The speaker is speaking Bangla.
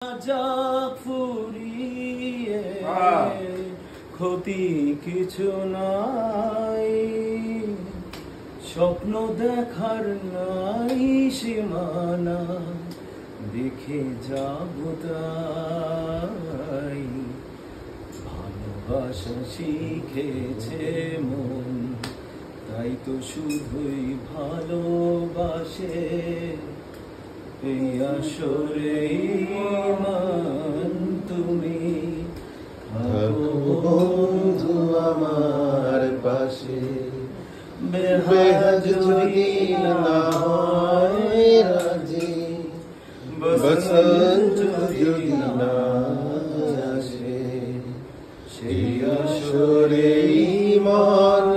যাক ফুরিয়ে ক্ষতি কিছু নাই, স্বপ্ন দেখার নাই সীমানা, দেখে যাব তাই। ভালোবাসা শিখেছে মন, তাই তো শুধুই ভালোবাসে। এই আসরে ঈমান তুমি থাকো বন্ধু আমার পাশে। বেহাত যদি না হয় রাজি, বসন্ত যদি না আসে, সেই আসরে ঈমান